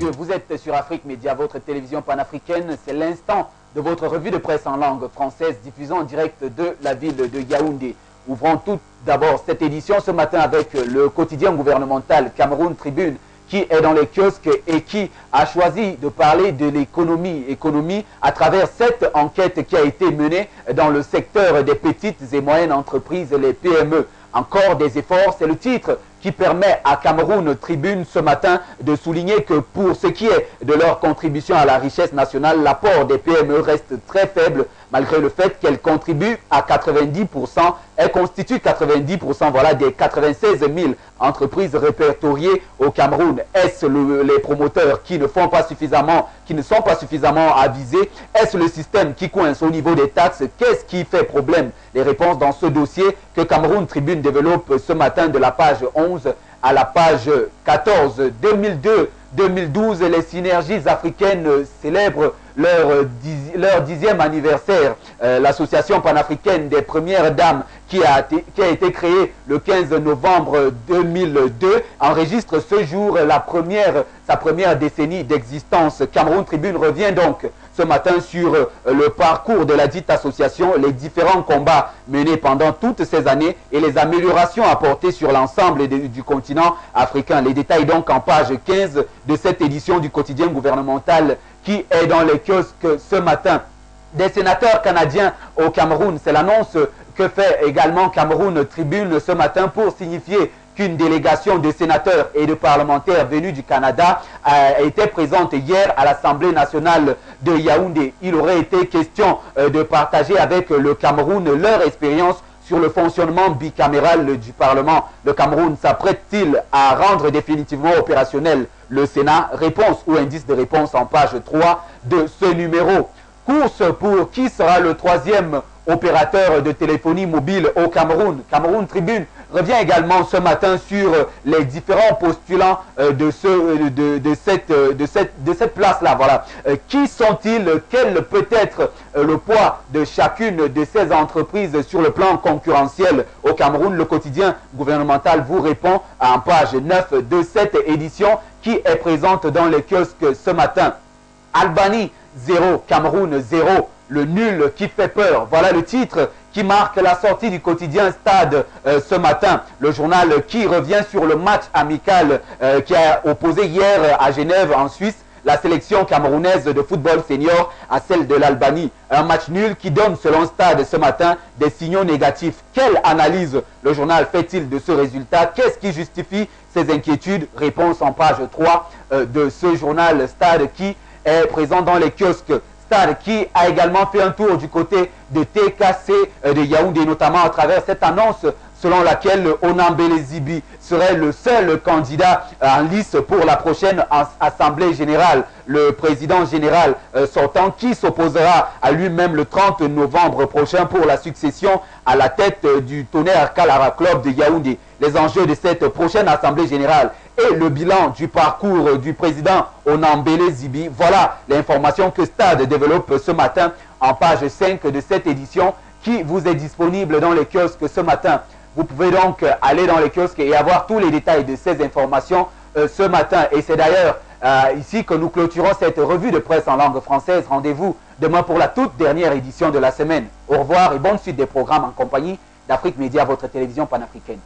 messieurs, vous êtes sur Afrique Média, votre télévision panafricaine. C'est l'instant de votre revue de presse en langue française diffusée en direct de la ville de Yaoundé. Ouvrons tout d'abord cette édition ce matin avec le quotidien gouvernemental Cameroun Tribune qui est dans les kiosques et qui a choisi de parler de l'économie à travers cette enquête qui a été menée dans le secteur des petites et moyennes entreprises, les PME. Encore des efforts, c'est le titre qui permet à Cameroun Tribune ce matin de souligner que pour ce qui est de leur contribution à la richesse nationale, l'apport des PME reste très faible malgré le fait qu'elles contribuent à 90%, elles constituent 90% voilà, des 96 000 entreprises répertoriées au Cameroun. Est-ce les promoteurs qui ne sont pas suffisamment avisés? Est-ce le système qui coince au niveau des taxes? Qu'est-ce qui fait problème? Les réponses dans ce dossier que Cameroun Tribune développe ce matin de la page 11 à la page 14. 2012, les synergies africaines célèbrent leur 10e anniversaire. L'association panafricaine des premières dames qui a été créée le 15 novembre 2002 enregistre ce jour sa première décennie d'existence. Cameroun Tribune revient donc ce matin sur le parcours de la dite association, les différents combats menés pendant toutes ces années et les améliorations apportées sur l'ensemble du continent africain. Les détails donc en page 15 de cette édition du quotidien gouvernemental qui est dans les kiosques ce matin. Des sénateurs canadiens au Cameroun, c'est l'annonce que fait également Cameroun Tribune ce matin pour signifier qu'une délégation de sénateurs et de parlementaires venus du Canada a été présente hier à l'Assemblée nationale de Yaoundé. Il aurait été question de partager avec le Cameroun leur expérience sur le fonctionnement bicaméral du Parlement. Le Cameroun s'apprête-t-il à rendre définitivement opérationnel le Sénat? Réponse ou indice de réponse en page 3 de ce numéro. Course pour qui sera le troisième opérateur de téléphonie mobile au Cameroun. Cameroun Tribune revient également ce matin sur les différents postulants de cette place-là. Voilà. Qui sont-ils? Quel peut être le poids de chacune de ces entreprises sur le plan concurrentiel au Cameroun? Le quotidien gouvernemental vous répond en page 9 de cette édition qui est présente dans les kiosques ce matin. Albanie 0, Cameroun 0. Le nul qui fait peur. Voilà le titre qui marque la sortie du quotidien Stade ce matin. Le journal qui revient sur le match amical qui a opposé hier à Genève en Suisse la sélection camerounaise de football senior à celle de l'Albanie. Un match nul qui donne selon Stade ce matin des signaux négatifs. Quelle analyse le journal fait-il de ce résultat? Qu'est-ce qui justifie ces inquiétudes? Réponse en page 3 de ce journal Stade qui est présent dans les kiosques. Qui a également fait un tour du côté de TKC de Yaoundé, notamment à travers cette annonce selon laquelle Onambele Zibi serait le seul candidat en lice pour la prochaine Assemblée générale. Le président général sortant qui s'opposera à lui-même le 30 novembre prochain pour la succession à la tête du Tonnerre Kalara Club de Yaoundé. Les enjeux de cette prochaine Assemblée générale et le bilan du parcours du président Onambele Zibi. Voilà l'information que Stade développe ce matin en page 5 de cette édition qui vous est disponible dans les kiosques ce matin. Vous pouvez donc aller dans les kiosques et avoir tous les détails de ces informations ce matin. Et c'est d'ailleurs ici que nous clôturons cette revue de presse en langue française. Rendez-vous demain pour la toute dernière édition de la semaine. Au revoir et bonne suite des programmes en compagnie d'Afrique Média, votre télévision panafricaine.